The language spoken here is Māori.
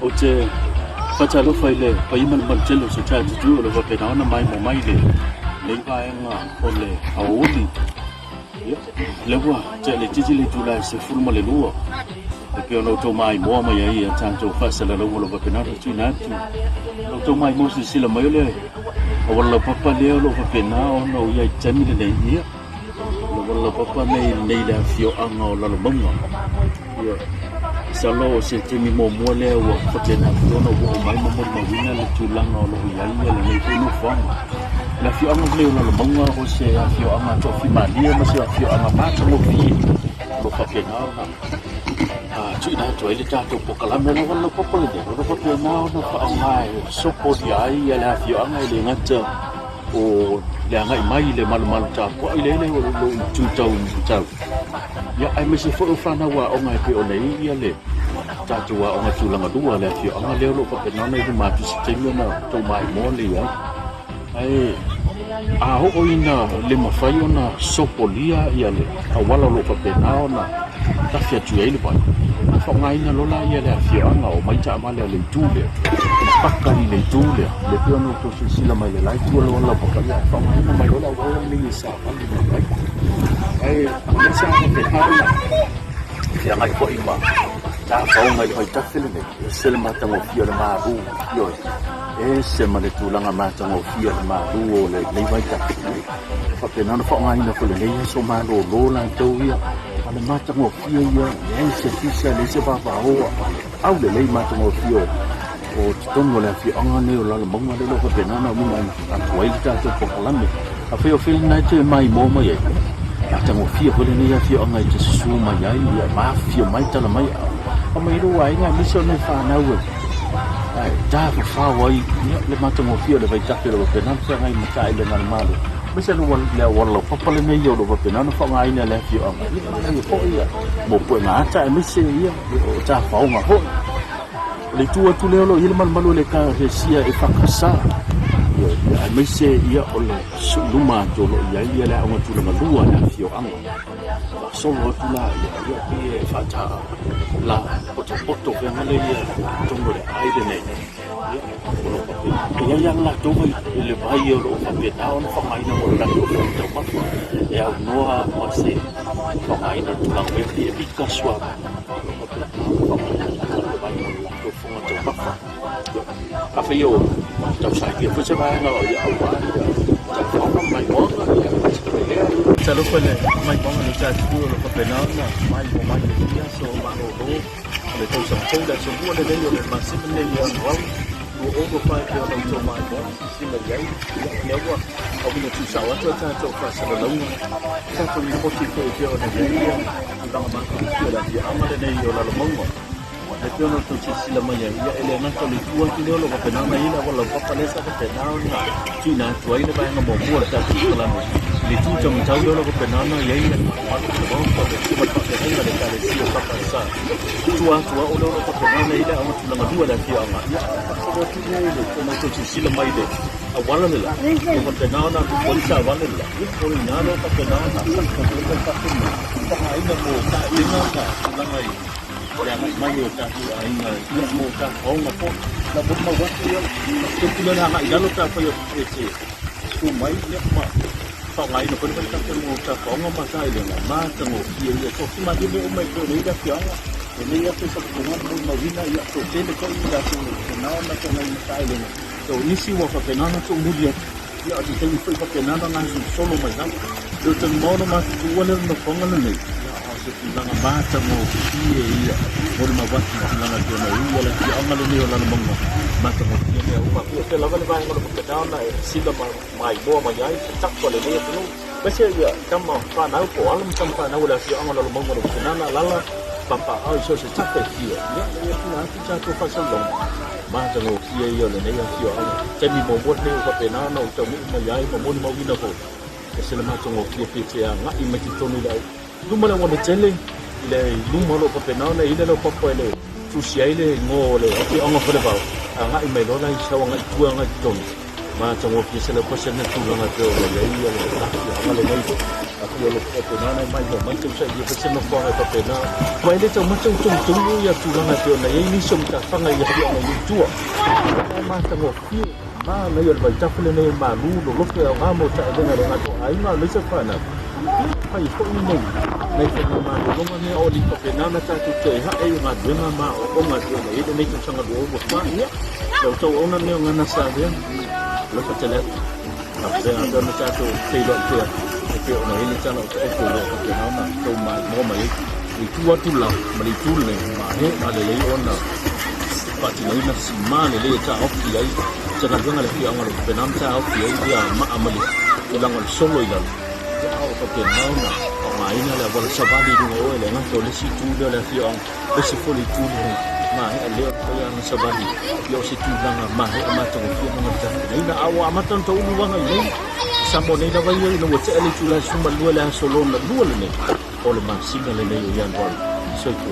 Oce Fatalo File, Payman Mancello, so charge to do over Penana, my Momaile, Levaanga, Ole, Aoli, Lewa, Jelly Tigili to like Fulmalua, the Piano to my Moma, and Tanto Fassel over Penana, Tunati, to my most Silamole, over Papa Leo over Penao, no, yet 10 million a year. Papa may lay Afioaga or Lalomauga. Salo SETV more or Potena, don't know my Manuia, Tulanga or Vaaiga, and make no fun. And Afioaga Leo Lalomauga, who say Afioaga to Fimania, must have Afioaga Matter of Fee, Lopapena. China to Elitato Pocalamena, one of Popoli, Lopapena, no, so put the eye, and Afioaga, or Langa Maile Malmalta, Poilele, 2000. Yeah, I miss a photo from our own IP on the Yale. Tatua on a Tulangadua left you on a little of the non-matic to my morning. I hope in Limafayona, Sopolia, Yale, a wallow of the Naona, Tafia to anybody. For mine, Lola Yale, Fiona, or my Tamale Tulia, Pacari Tulia, the piano to Silla, my life to a Lola Pocalia, from my Lola, only is let's have the Hana. Yeah, my boy, my definitely, the Selmatam of your Maru, yours. Similar to Langamatan of your Maru, like Levaika. For the non for mine of the Lay, so man or Lola and Toya, and the Matam of fear, yes, Fisher, Elizabeth, out the lay Matam of your. Or don't know if you're on a Lalomauga, the local banana woman, and wait to Columbia. I feel feeling like my mama. Tamo fear pulling a few on my just so my eye, mafia, my tell my I miss on the far now. I die far away, the Matamo fear of a jacket of a penanta, I'm a child and a mother. Mr. Wall of Papa and Mayo of a penana from I left you on my Mopuanata, I miss here, Jaffa, my home. The two to Lelo, Hilman Maluleca, Hesia, if I saw. I may say, Luma to Yaya, I want to Lalua, Afioaga. So what to lie, Fata, La, Potapoto, Vamalia, Tongo, Idene. Yaya Latoba, Levaio, Vietnam, for my own Tomato, Noah, or say, for my own to Lambe, a big swap. Afio. Saya pun sebab kalau ya Allah, orang main bola, selalu pun main bola lucah dulu lepas penal, main dia so baru tu, lepas semua dah semua ada dia masih menjadi orang, over 5 years untuk main bola, sistem lagi, ya buat, kami nak susah waktu tu pasal lalu, kita pun positif dia ada dia, orang makan dia dah dia amal ada dia Lalomauga. Ito na to sila maya ya elemen to lituan kilo lo ka na ila wala pa palesa ka na China tuai na ba nga mo mo ta kala mo litu jong tau lo ka na ya ila ma ko ba ko ba ka ila de ka si pa pa sa tua o lo ka na ila ang tulanga dua da ki ama ya ko ti ne ko na to sila mai de awala nila ko ka na ko sa awala nila ko na lo ka na ka ina mo ka ina ka langai yang mayu tak aina ia mo tak oh ngapo la bud ma wat dia tu pula na idalo ta pa yo ese tu mai le ma pa ngai no pun tak mo ta ko ma sa ile ma ta mo ia so ma di me mai ko ni da pia ini ya tu sa ko ma vina ya to te ko ida tu na na ko ngai sa ile so ni si wa pa na na tu mudia ya di te foi pa na na solo mai na do te mo no ma tu wala no ko ngana ni Lang bata mo iya mo mawat lang at yun wala si ang maluniyo na namang bata mo iya upa pero laban ba ng pagkatao na sila may bo mayay tak ko le no kasi ya kama pa na po alam pa na wala si ang lalumang mo na lala papa ay so sa tak iya ya na kita to fa sa long bata mo iya yo le ya si ang temi mo bot le ko pe na no to mo mayay mo mo wina ko kasi naman to mo kiya nga imakitoni dai Luma lang wala chele ile luma lo pa penao na ile lo papa ile susia ile ngole ati ang pa ba nga imay lo na isa nga ituwa nga ton ma tango pisa la pa sa na tulong at yo ya iya la ang le Aku lo ko na na mai mo mai tu sa ye pa no ko pa pe na mai le tong chung chung chung ya tu na pe na ye ni som ta fa ngai ya ya ni tu ma ta mo fi ma na yo ba ta fle ne ma lu lo ke ga mo ta de na na to ai ma le sa fa na fa i ko ni nei nei te ma lo ma ne o li pa pe na na ta tu te ha e ma de ma o ma de na ye de nei tu sanga do mo ma ya to ona ne ngana sa de lo pa tele Ada macam tu, tidak dia. Tapi orang ini cara itu orang kena nak tahu mau mai itu waktu lah, mai itu le, mai ada lagi orang. Pasti lagi nak siman le, cara okey lagi. Jangan jangan lagi orang orang penam cara okey dia mak amali. Orang orang solo itu. Jauh tu kena nak. Orang ini lah orang sabadi tu orang le, nak tulis itu dia lagi orang bersifat itu le. Mai ada yang sabadi. Yo situ lang mai amat tu dia mengajar. Ini dah awak amat tu tahu luang ini. Sambo ni dah bayar ni wajah ni cula cuma dua lah solo lah dua ni. Oleh masih ni ni yang buat sesuatu.